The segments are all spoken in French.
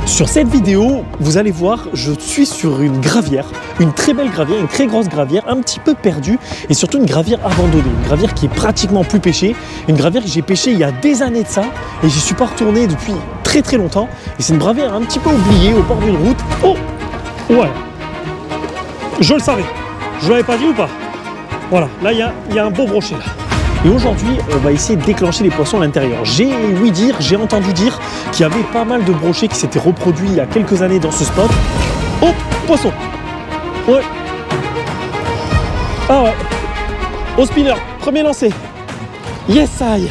Sur cette vidéo, vous allez voir, je suis sur une gravière, une très belle gravière, une très grosse gravière, un petit peu perdue et surtout une gravière abandonnée, une gravière qui est pratiquement plus pêchée, une gravière que j'ai pêchée il y a des années de ça et j'y suis pas retourné depuis très longtemps et c'est une gravière un petit peu oubliée au bord d'une route. Oh ouais, je le savais, je vous l'avais pas dit ou pas? Voilà, là il y a un beau brochet là. Et aujourd'hui, on va essayer de déclencher les poissons à l'intérieur. J'ai entendu dire qu'il y avait pas mal de brochets qui s'étaient reproduits il y a quelques années dans ce spot. Oh, poisson! Ouais. Ah ouais. Au spinner, premier lancé. Yes, aïe!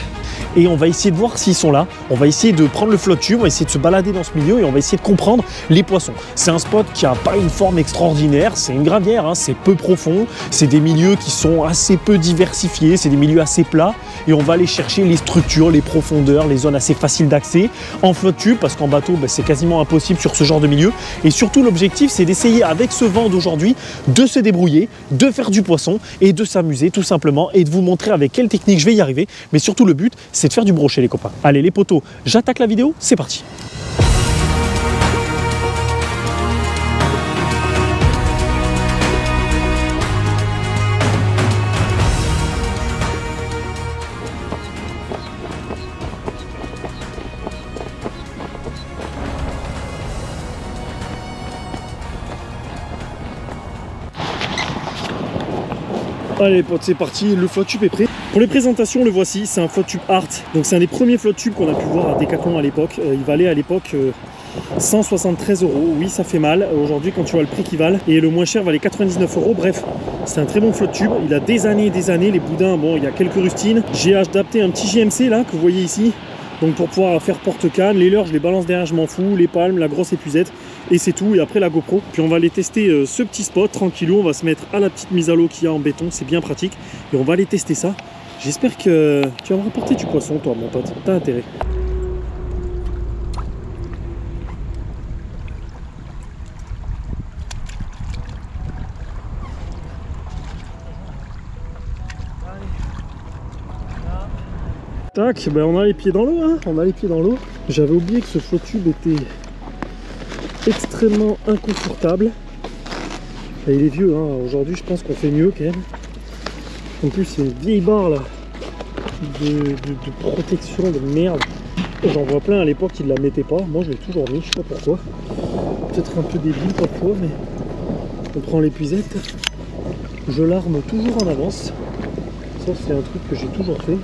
Et on va essayer de voir s'ils sont là. On va essayer de prendre le flotte tube, on va essayer de se balader dans ce milieu et on va essayer de comprendre les poissons. C'est un spot qui n'a pas une forme extraordinaire, c'est une gravière, hein, c'est peu profond, c'est des milieux qui sont assez peu diversifiés, c'est des milieux assez plats et on va aller chercher les structures, les profondeurs, les zones assez faciles d'accès en flotte tube parce qu'en bateau, c'est quasiment impossible sur ce genre de milieu. Et surtout, l'objectif, c'est d'essayer avec ce vent d'aujourd'hui de se débrouiller, de faire du poisson et de s'amuser tout simplement et de vous montrer avec quelle technique je vais y arriver. Mais surtout, le but, c'est de faire du brochet les copains. Allez les potos, j'attaque la vidéo, c'est parti. Allez les potes, c'est parti, le flotte tube est prêt. Pour les présentations, le voici, c'est un flotte tube Art. Donc c'est un des premiers flotte tubes qu'on a pu voir à Decathlon à l'époque. Il valait à l'époque 173 €. Oui, ça fait mal aujourd'hui quand tu vois le prix qu'il valent. Et le moins cher valait 99 €. Bref, c'est un très bon flotte tube. Il a des années et des années. Les boudins, bon, il y a quelques rustines. J'ai adapté un petit JMC là que vous voyez ici. Donc pour pouvoir faire porte-canne, les leurres je les balance derrière, je m'en fous, les palmes, la grosse épuisette et c'est tout. Et après la GoPro, puis on va aller tester ce petit spot tranquillou, on va se mettre à la petite mise à l'eau qu'il y a en béton, c'est bien pratique et on va aller tester ça. J'espère que tu vas me rapporter du poisson toi mon pote, t'as intérêt. Tac, ben on a les pieds dans l'eau, hein, on a les pieds dans l'eau. J'avais oublié que ce flotte tube était extrêmement inconfortable. Et il est vieux, hein. Aujourd'hui je pense qu'on fait mieux quand même. En plus c'est une vieille barre là de protection de merde. J'en vois plein à l'époque qui ne la mettaient pas. Moi je l'ai toujours mis, je sais pas pourquoi. Peut-être un peu débile parfois, mais on prend l'épuisette. Je l'arme toujours en avance. Ça c'est un truc que j'ai toujours fait.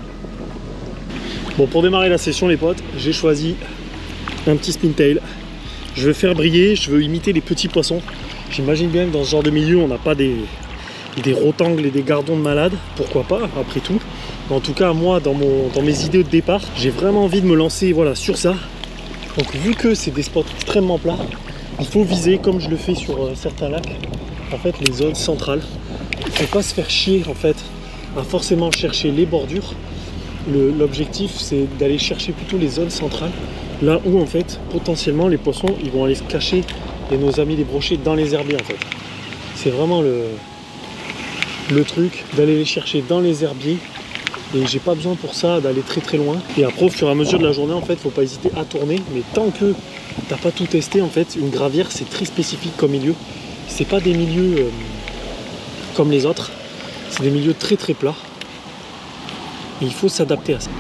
Bon, pour démarrer la session les potes, j'ai choisi un petit spintail. Je veux faire briller, je veux imiter les petits poissons. J'imagine bien que dans ce genre de milieu, on n'a pas des rotangles et des gardons de malade. Pourquoi pas, après tout. Mais en tout cas, moi, dans mes idées de départ, j'ai vraiment envie de me lancer voilà, sur ça. Donc vu que c'est des spots extrêmement plats, il faut viser, comme je le fais sur certains lacs, en fait, les zones centrales. Il ne faut pas se faire chier, en fait, à forcément chercher les bordures. L'objectif c'est d'aller chercher plutôt les zones centrales, là où en fait potentiellement les poissons ils vont aller se cacher et nos amis les brochets dans les herbiers en fait. C'est vraiment le truc d'aller les chercher dans les herbiers et j'ai pas besoin pour ça d'aller très loin. Et après au fur et à mesure de la journée en fait faut pas hésiter à tourner, mais tant que t'as pas tout testé en fait, une gravière c'est très spécifique comme milieu. C'est pas des milieux comme les autres, c'est des milieux très plats. Il faut s'adapter à ça.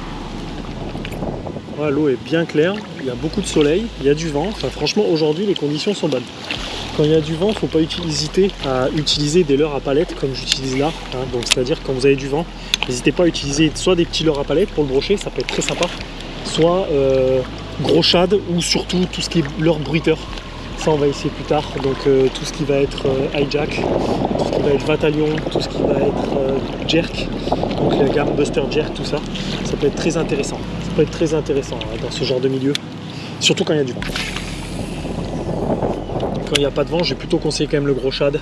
Voilà, l'eau est bien claire, il y a beaucoup de soleil, il y a du vent. Enfin, franchement, aujourd'hui, les conditions sont bonnes. Quand il y a du vent, il ne faut pas hésiter à utiliser des leurres à palette comme j'utilise là. Hein. Donc, c'est-à-dire quand vous avez du vent, n'hésitez pas à utiliser soit des petits leurres à palette pour le brochet, ça peut être très sympa, soit gros shad ou surtout tout ce qui est leurre bruiteur. Ça, on va essayer plus tard. Donc, tout ce qui va être hijack, tout ce qui va être vatalion, tout ce qui va être jerk. Donc la gamme Buster Jerk, tout ça, ça peut être très intéressant. Ça peut être très intéressant hein, dans ce genre de milieu, surtout quand il y a du vent. Quand il n'y a pas de vent, j'ai plutôt conseillé quand même le gros shad.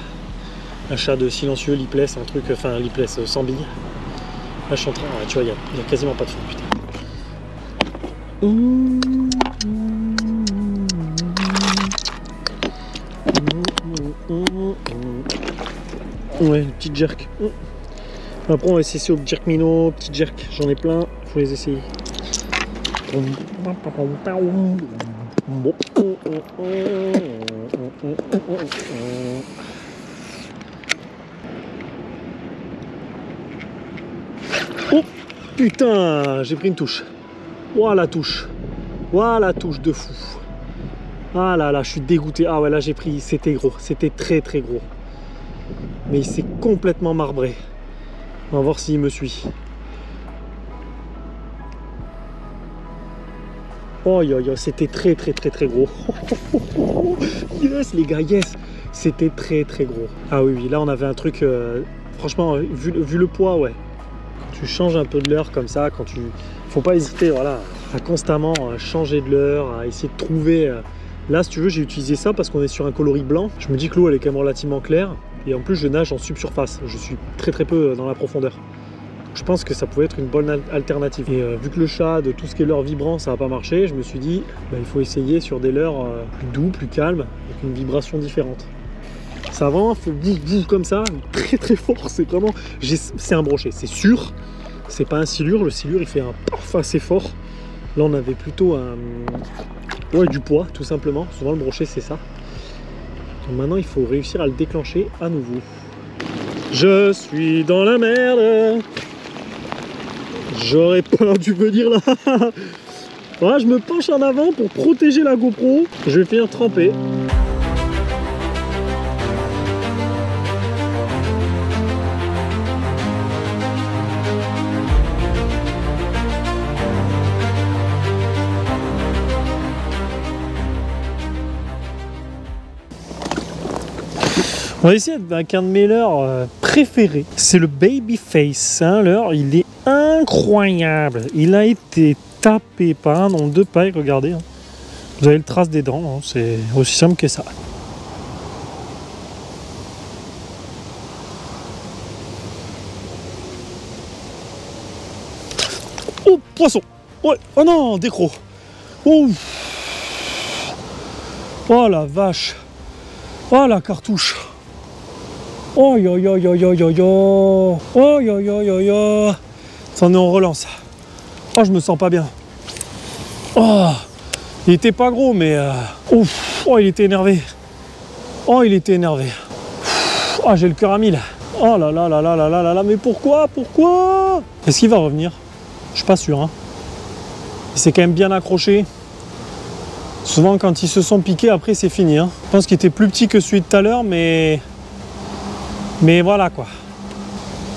Un shad silencieux, lipless, un truc, enfin lipless sans bille. Là je suis en train, tu vois, il n'y a quasiment pas de fond, putain. Ouais, le petit jerk. Après on va essayer au jerk minot, petit jerk, j'en ai plein, faut les essayer. Oh putain, j'ai pris une touche. Ouah la touche. Ouah la touche de fou. Ah là là, je suis dégoûté. Ah ouais, là j'ai pris, c'était gros, c'était très très gros. Mais il s'est complètement marbré. On va voir s'il me suit. Oh yo yo, c'était très très très très gros. Yes les gars, yes. C'était très très gros. Ah oui oui, là on avait un truc, franchement, vu le poids, ouais. Quand tu changes un peu de leurre comme ça, quand tu... Faut pas hésiter, voilà, à constamment changer de leurre, à essayer de trouver... Là, si tu veux, j'ai utilisé ça parce qu'on est sur un coloris blanc. Je me dis que l'eau, elle est quand même relativement claire. Et en plus, je nage en subsurface. Je suis très très peu dans la profondeur. Donc, je pense que ça pouvait être une bonne alternative. Et vu que le shad, tout ce qui est leurre vibrant, ça n'a pas marché, je me suis dit, bah, il faut essayer sur des leurres plus doux, plus calmes, avec une vibration différente. Ça a vraiment fait bouf bouf comme ça, très très fort. C'est vraiment... C'est un brochet, c'est sûr. C'est pas un silure. Le silure, il fait un paf assez fort. Là, on avait plutôt un... Ouais, du poids, tout simplement. Souvent, le brochet, c'est ça. Donc maintenant, il faut réussir à le déclencher à nouveau. Je suis dans la merde. J'aurais pas dû venir là. Voilà, je me penche en avant pour protéger la GoPro. Je vais finir trempé. On va essayer avec un de mes leurres préférés. C'est le Babyface. Hein, leurre, il est incroyable. Il a été tapé par un nombre de pailles. Regardez. Hein. Vous avez le trace des dents. Hein, c'est aussi simple que ça. Oh, poisson. Ouais. Oh non, décro. Oh. Oh la vache. Oh la cartouche. Oh yo yo yo yo yo yo. Oh yo yo yo yo. Ça, on relance. Oh, je me sens pas bien. Oh, il était pas gros, mais ouf. Oh, il était énervé. Oh, il était énervé. Oh, j'ai le cœur à 1000. Oh là là là là là là là là. Mais pourquoi? Pourquoi? Est-ce qu'il va revenir? Je suis pas sûr. Hein. Il s'est quand même bien accroché. Souvent, quand ils se sont piqués, après, c'est fini. Hein. Je pense qu'il était plus petit que celui de tout à l'heure, mais voilà quoi.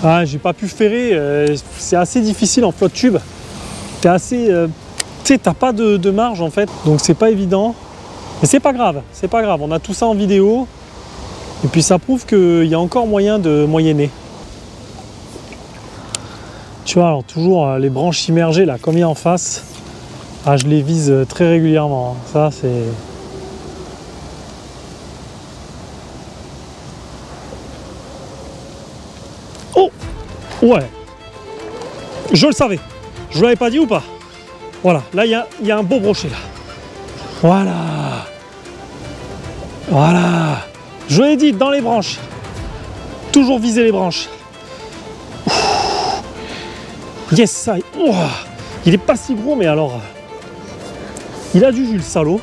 Ah, j'ai pas pu ferrer. C'est assez difficile en flotte tube. T'es assez... tu sais, t'as pas de marge en fait. Donc, c'est pas évident. Mais c'est pas grave. C'est pas grave. On a tout ça en vidéo. Et puis, ça prouve qu'il y a encore moyen de moyenner. Tu vois, alors toujours les branches immergées, là, comme il y a en face. Ah, je les vise très régulièrement. Ça, c'est... Oh! Ouais! Je le savais. Je vous l'avais pas dit ou pas? Voilà. Là, il y a un beau brochet, là. Voilà. Voilà. Je vous l'ai dit, dans les branches. Toujours viser les branches. Yes, ça. Oh, il est pas si gros, mais alors... Il a du jus, le salaud.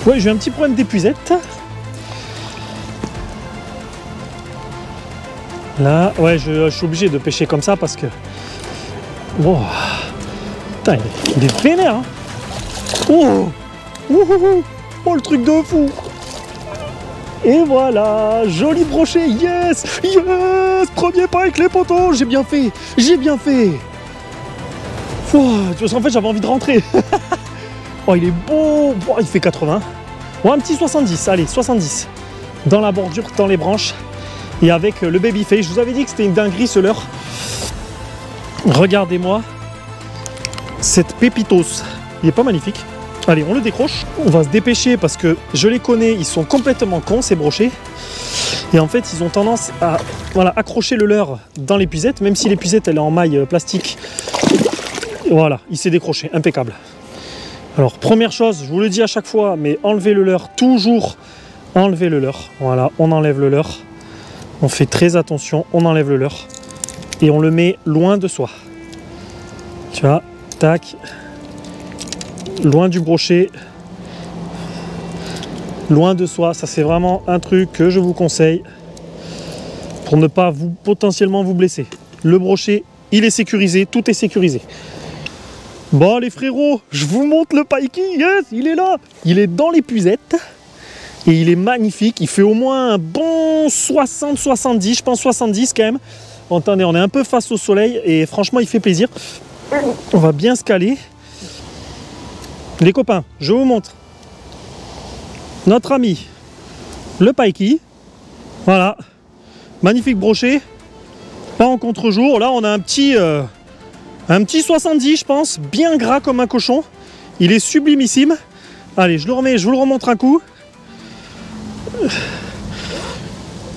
Ouais, j'ai eu un petit problème d'épuisette. Là, ouais, je suis obligé de pêcher comme ça parce que... Oh, putain, il est vénère. Hein. Oh, oh, le truc de fou. Et voilà, joli brochet, yes, yes, premier pas avec les poteaux, j'ai bien fait, j'ai bien fait. Parce qu'en fait, j'avais envie de rentrer. Oh, il est beau, oh, il fait 80. Bon, un petit 70, allez, 70. Dans la bordure, dans les branches, et avec le Babyface. Je vous avais dit que c'était une dinguerie, ce leurre. Regardez-moi cette pépitos. Il est pas magnifique. Allez, on le décroche. On va se dépêcher parce que je les connais, ils sont complètement cons, ces brochets. Et en fait, ils ont tendance à accrocher le leurre dans l'épuisette, même si l'épuisette elle est en maille plastique. Voilà, il s'est décroché, impeccable. Alors, première chose, je vous le dis à chaque fois, mais enlevez le leurre, toujours enlevez le leurre. Voilà, on enlève le leurre. On fait très attention, on enlève le leurre. Et on le met loin de soi. Tu vois, tac. Loin du brochet. Loin de soi. Ça, c'est vraiment un truc que je vous conseille pour ne pas potentiellement vous blesser. Le brochet, il est sécurisé. Tout est sécurisé. Bon, les frérots, je vous montre le pikey. Yes, il est là. Il est dans l'épuisette. Et il est magnifique. Il fait au moins un bon 60-70. Je pense 70 quand même. Attendez, on est un peu face au soleil. Et franchement, il fait plaisir. On va bien se caler. Les copains, je vous montre. Notre ami, le pikey. Voilà. Magnifique brochet. Pas en contre-jour. Là, on a un petit 70, je pense. Bien gras comme un cochon. Il est sublimissime. Allez, je le remets, je vous le remontre un coup.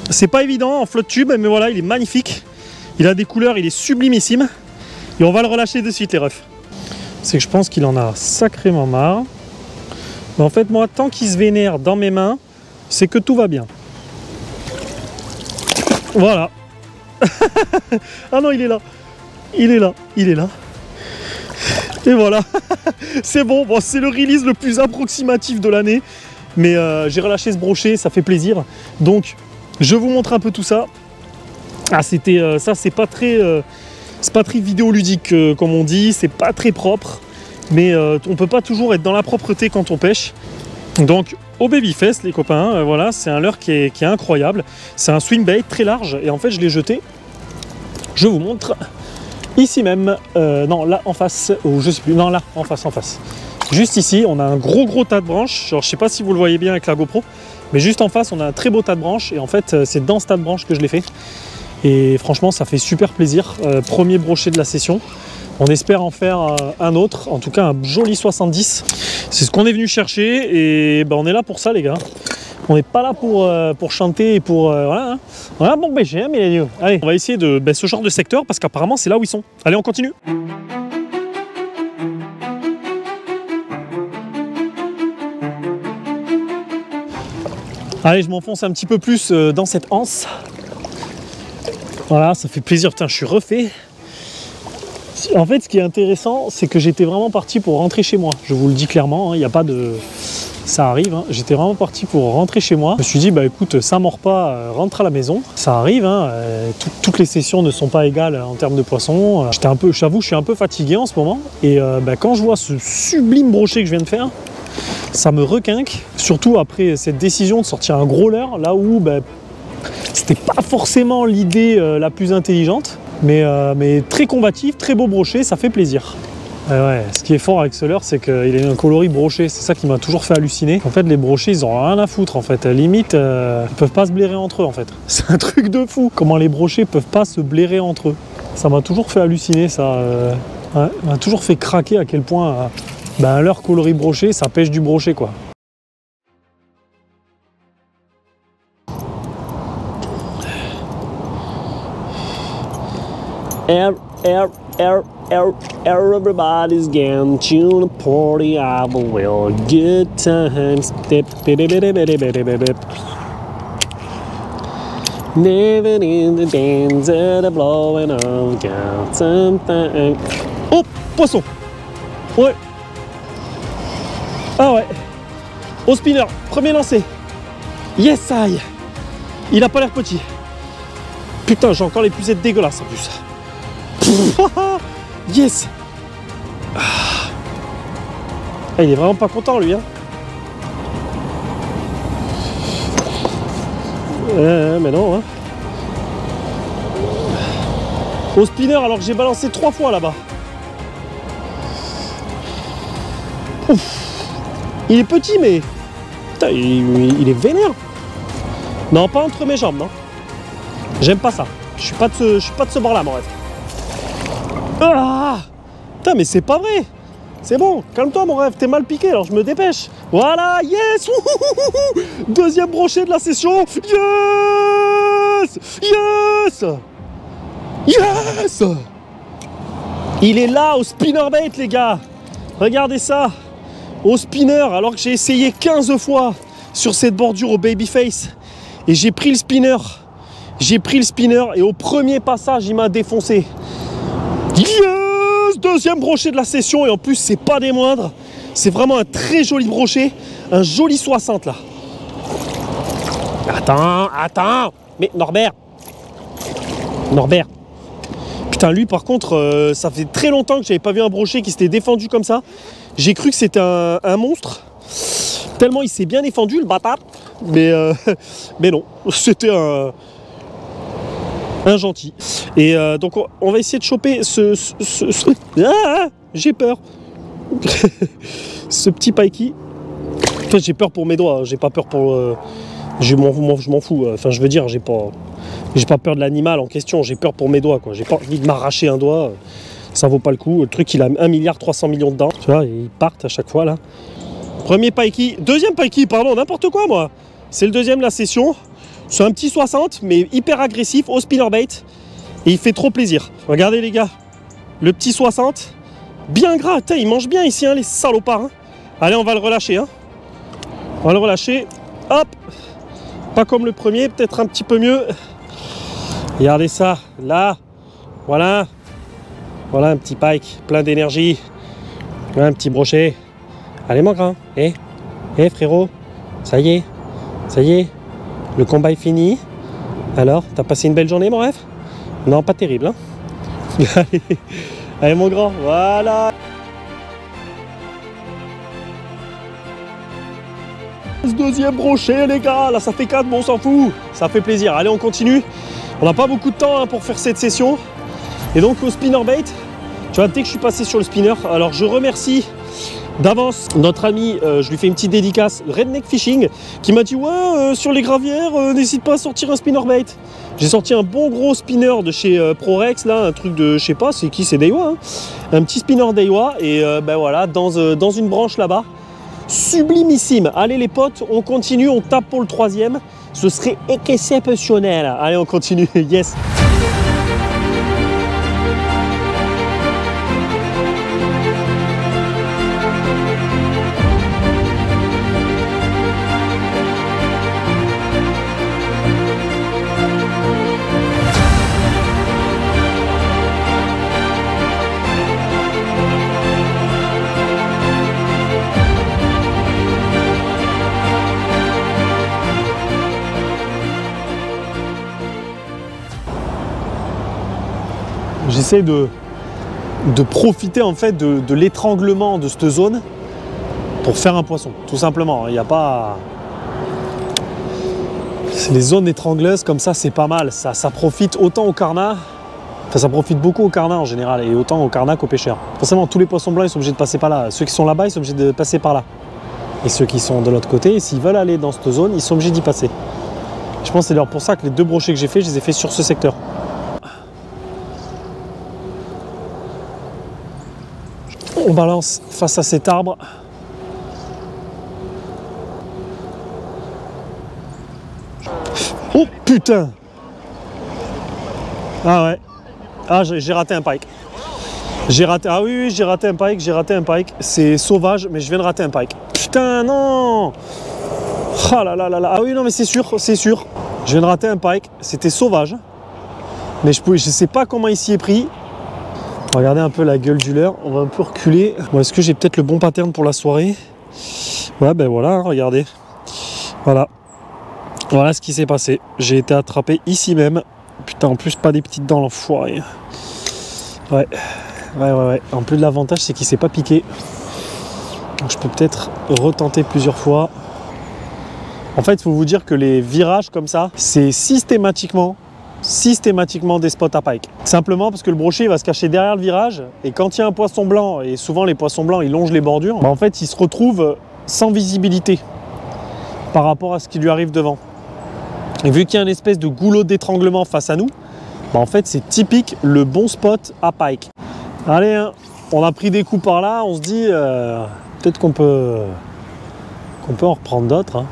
C'est pas évident en flotte tube, mais voilà, il est magnifique. Il a des couleurs, il est sublimissime. Et on va le relâcher de suite, les refs. C'est que je pense qu'il en a sacrément marre. Mais en fait, moi, tant qu'il se vénère dans mes mains, c'est que tout va bien. Voilà. Ah non, il est là. Il est là. Il est là. Et voilà. C'est bon. Bon, c'est le release le plus approximatif de l'année. Mais j'ai relâché ce brochet, ça fait plaisir. Donc, je vous montre un peu tout ça. Ah, c'était ça, c'est pas très vidéoludique comme on dit. C'est pas très propre. Mais on peut pas toujours être dans la propreté quand on pêche. Donc, au Babyfest, les copains, voilà, c'est un leurre qui est incroyable. C'est un swing bait très large. Et en fait, je l'ai jeté. Je vous montre ici même. Non, là en face. Ou je sais plus. Non, là, en face. Juste ici, on a un gros tas de branches. Genre, je sais pas si vous le voyez bien avec la GoPro, mais juste en face, on a un très beau tas de branches. Et en fait, c'est dans ce tas de branches que je l'ai fait. Et franchement, ça fait super plaisir. Premier brochet de la session. On espère en faire un autre, en tout cas un joli 70. C'est ce qu'on est venu chercher et ben, on est là pour ça, les gars. On n'est pas là pour chanter et pour... voilà, hein. Voilà, bon pêcher, hein, mais allez, on va essayer de ce genre de secteur parce qu'apparemment, c'est là où ils sont. Allez, on continue. Allez, je m'enfonce un petit peu plus dans cette anse. Voilà, ça fait plaisir. Putain, je suis refait. En fait, ce qui est intéressant, c'est que j'étais vraiment parti pour rentrer chez moi. Je vous le dis clairement, il n'y a pas de... Ça arrive, hein. J'étais vraiment parti pour rentrer chez moi. Je me suis dit, bah écoute, ça mord pas, rentre à la maison. Ça arrive, hein. Toutes les sessions ne sont pas égales en termes de poissons. J'avoue, je suis un peu fatigué en ce moment. Et quand je vois ce sublime brochet que je viens de faire, ça me requinque. Surtout après cette décision de sortir un gros leurre, là où c'était pas forcément l'idée la plus intelligente. Mais très combatif, très beau brochet, ça fait plaisir. Ouais, ce qui est fort avec ce leurre, c'est qu'il a un coloris brochet. C'est ça qui m'a toujours fait halluciner. En fait, les brochets, ils ont rien à foutre. En fait, limite, ils peuvent pas se blairer entre eux. En fait, c'est un truc de fou. Comment les brochets peuvent pas se blairer entre eux. Ça m'a toujours fait halluciner. Ça m'a toujours fait craquer à quel point un leurre coloris brochet, ça pêche du brochet, quoi. Everybody's getting to the party, I will good times. Living in the dance and the blowing of got something. Oh, poisson. Ouais. Ah ouais. Au spinner, premier lancé. Yes, aïe. Il a pas l'air petit. Putain, j'ai encore les pucettes dégueulasses en plus. Yes. Ah, il est vraiment pas content lui, hein. Mais non, hein. Au spinner alors que j'ai balancé 3 fois là-bas. Il est petit mais putain, il est vénère. Non, pas entre mes jambes, non. J'aime pas ça. Je suis pas de ce bord-là, mon rêve. Ah, putain, mais c'est pas vrai. C'est bon, calme-toi, mon rêve. T'es mal piqué, alors je me dépêche. Voilà, yes. Deuxième brochet de la session. Yes. Yes. Yes. Il est là au spinnerbait, les gars. Regardez ça. Au spinner, alors que j'ai essayé 15 fois sur cette bordure au babyface. Et j'ai pris le spinner. J'ai pris le spinner et au premier passage, il m'a défoncé. Yes. deuxième brochet de la session et en plus c'est pas des moindres. C'est vraiment un très joli brochet, un joli 60 là. Attends, mais Norbert. Putain, lui par contre, ça fait très longtemps que j'avais pas vu un brochet qui s'était défendu comme ça. J'ai cru que c'était un monstre. Tellement il s'est bien défendu le bâtard. Mais non, c'était un gentil. Et donc on va essayer de choper Ah, j'ai peur. Ce petit pikey. Enfin, j'ai peur pour mes doigts, j'ai pas peur pour... je m'en fous, enfin je veux dire, j'ai pas peur de l'animal en question, j'ai peur pour mes doigts, quoi. J'ai pas envie de m'arracher un doigt, ça vaut pas le coup. Le truc, il a 1,3 milliard dedans, tu vois, ils partent à chaque fois, là. Premier pikey, deuxième pikey, pardon, n'importe quoi, moi. C'est le deuxième de la session. C'est un petit 60, mais hyper agressif, au spinnerbait. Et il fait trop plaisir. Regardez, les gars, le petit 60, bien gras, tain, il mange bien ici, hein, les salopards. Hein. Allez, on va le relâcher, hein. On va le relâcher, hop. Pas comme le premier, peut-être un petit peu mieux. Regardez ça, là, voilà. Voilà un petit pike, plein d'énergie. Un petit brochet. Allez mon grand, frérot, ça y est, le combat est fini. Alors, t'as passé une belle journée mon ref? Non, pas terrible, hein. Allez mon grand, voilà. Deuxième brochet les gars, là ça fait 4, bon on s'en fout, ça fait plaisir. Allez on continue, on n'a pas beaucoup de temps hein, pour faire cette session. Et donc au spinnerbait, tu vois, dès que je suis passé sur le spinner, alors je remercie d'avance notre ami, je lui fais une petite dédicace, Redneck Fishing, qui m'a dit ouais sur les gravières, n'hésite pas à sortir un spinnerbait. J'ai sorti un bon gros spinner de chez Prorex, là, un truc de, je sais pas, c'est qui, c'est Daiwa, hein, un petit spinner Daiwa, et ben voilà, dans une branche là-bas. Sublimissime. Allez les potes, on continue, on tape pour le troisième. Ce serait exceptionnel. Allez, on continue. Yes. J'essaie de profiter en fait de l'étranglement de cette zone pour faire un poisson, tout simplement. Il n'y a pas... Les zones étrangleuses comme ça, c'est pas mal. Ça profite autant au carnat, enfin ça profite beaucoup au carnat en général, et autant au carnat qu'aux pêcheurs. Forcément, tous les poissons blancs, ils sont obligés de passer par là. Ceux qui sont là-bas, ils sont obligés de passer par là. Et ceux qui sont de l'autre côté, s'ils veulent aller dans cette zone, ils sont obligés d'y passer. Je pense que c'est d'ailleurs pour ça que les 2 brochets que j'ai fait, je les ai fait sur ce secteur. On balance face à cet arbre. Oh putain! Ah ouais. Ah j'ai raté un pike. J'ai raté. Ah oui, j'ai raté un pike, C'est sauvage, mais je viens de rater un pike. Putain non! Ah là là là là. Ah oui non mais c'est sûr. Je viens de rater un pike. C'était sauvage. Mais je sais pas comment il s'y est pris. Regardez un peu la gueule du leurre, on va un peu reculer. Bon, est-ce que j'ai peut-être le bon pattern pour la soirée? Ouais, ben voilà, hein, regardez. Voilà. Voilà ce qui s'est passé. J'ai été attrapé ici même. Putain, en plus, pas des petites dents, l'enfoiré. Ouais. En plus, l'avantage, c'est qu'il s'est pas piqué. Donc, je peux peut-être retenter plusieurs fois. En fait, il faut vous dire que les virages comme ça, c'est systématiquement des spots à pike. Simplement parce que le brochet va se cacher derrière le virage et quand il y a un poisson blanc, et souvent les poissons blancs ils longent les bordures, bah en fait il se retrouve sans visibilité par rapport à ce qui lui arrive devant. Et vu qu'il y a une espèce de goulot d'étranglement face à nous, bah en fait c'est typique le bon spot à pike. Allez, hein, on a pris des coups par là, on se dit peut-être qu'on peut en reprendre d'autres. Hein.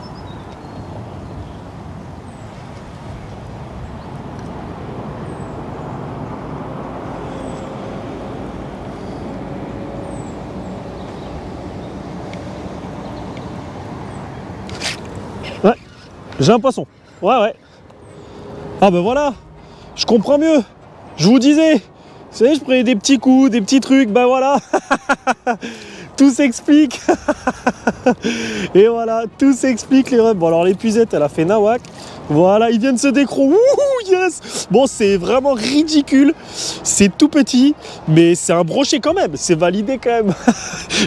Ouais, j'ai un poisson. Ouais. Ah ben voilà, je comprends mieux. Je vous disais, Vous savez, je prenais des petits coups, des petits trucs, ben voilà. Tout s'explique. Et voilà, tout s'explique les refs. Bon alors l'épuisette, elle a fait nawak. Voilà, il vient de se décrocher. Wouhou, yes. Bon, c'est vraiment ridicule. C'est tout petit, mais c'est un brochet quand même. C'est validé quand même.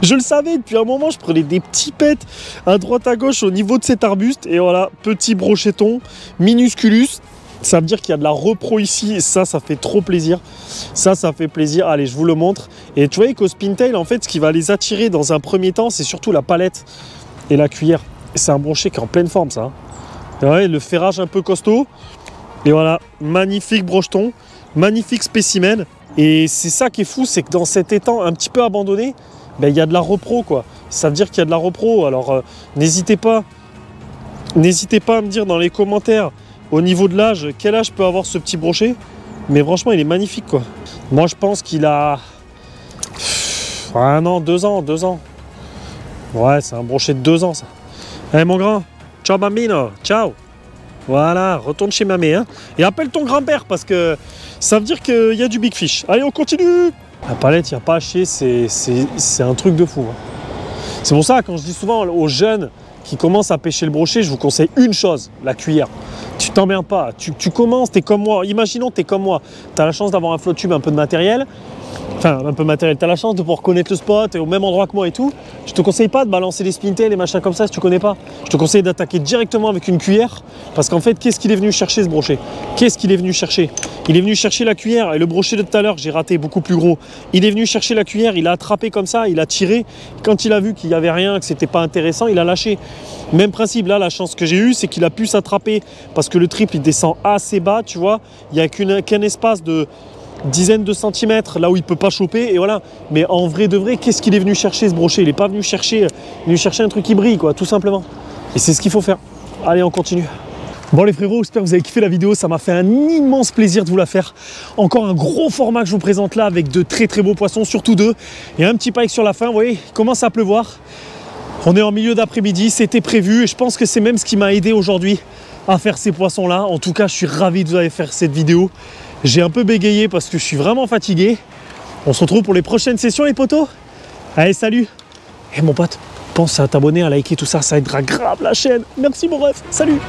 Je le savais, depuis un moment, je prenais des petits pets à droite à gauche au niveau de cet arbuste. Et voilà, petit brocheton, minusculus. Ça veut dire qu'il y a de la repro ici, et ça fait trop plaisir. Ça fait plaisir. Allez, je vous le montre. Et tu vois qu'au Spintail, en fait, ce qui va les attirer dans un premier temps, c'est surtout la palette et la cuillère. C'est un brochet qui est en pleine forme, ça. Et ouais, le ferrage un peu costaud. Et voilà, magnifique brocheton, magnifique spécimen. Et c'est ça qui est fou, c'est que dans cet étang un petit peu abandonné, ben, il y a de la repro, quoi. Ça veut dire qu'il y a de la repro. Alors, n'hésitez pas à me dire dans les commentaires, au niveau de l'âge, quel âge peut avoir ce petit brochet? Mais franchement, il est magnifique, quoi. Moi, je pense qu'il a 1 an, 2 ans, 2 ans. Ouais, c'est un brochet de 2 ans, ça. Allez, mon grand, ciao bambino, ciao. Voilà, retourne chez mamie, hein. Et appelle ton grand-père, parce que ça veut dire qu'il y a du big fish. Allez, on continue. La palette, il n'y a pas à chier, c'est un truc de fou, hein. C'est pour ça, quand je dis souvent aux jeunes qui commencent à pêcher le brochet, je vous conseille une chose, la cuillère. Tu t'emmerdes pas, tu commences, t'es comme moi, imaginons t'es comme moi, t'as la chance d'avoir un flotte tube, un peu de matériel, enfin un peu de matériel, t'as la chance de pouvoir connaître le spot et au même endroit que moi et tout. Je te conseille pas de balancer les spintails, les machins comme ça si tu connais pas. Je te conseille d'attaquer directement avec une cuillère, parce qu'en fait, qu'est-ce qu'il est venu chercher ce brochet? Qu'est-ce qu'il est venu chercher? Il est venu chercher la cuillère, et le brochet de tout à l'heure, j'ai raté beaucoup plus gros. Il est venu chercher la cuillère, il a attrapé comme ça, il a tiré. Quand il a vu qu'il n'y avait rien, que c'était pas intéressant, il a lâché. Même principe, là, la chance que j'ai eue, c'est qu'il a pu s'attraper, parce que le triple, il descend assez bas, tu vois. Il n'y a qu'un espace de dizaines de centimètres là où il peut pas choper, et voilà. Mais en vrai de vrai, qu'est-ce qu'il est venu chercher ce brochet? Il n'est pas venu chercher un truc qui brille, quoi, tout simplement. Et c'est ce qu'il faut faire. Allez, on continue. Bon les frérots, j'espère que vous avez kiffé la vidéo, ça m'a fait un immense plaisir de vous la faire. Encore un gros format que je vous présente là, avec de très très beaux poissons, surtout 2. Et un petit pike sur la fin, vous voyez, il commence à pleuvoir. On est en milieu d'après-midi, c'était prévu, et je pense que c'est même ce qui m'a aidé aujourd'hui à faire ces poissons là. En tout cas, je suis ravi de vous avoir fait cette vidéo. J'ai un peu bégayé parce que je suis vraiment fatigué. On se retrouve pour les prochaines sessions les potos. Allez, salut. Et mon pote, pense à t'abonner, à liker tout ça, ça aidera grave la chaîne. Merci mon ref, salut.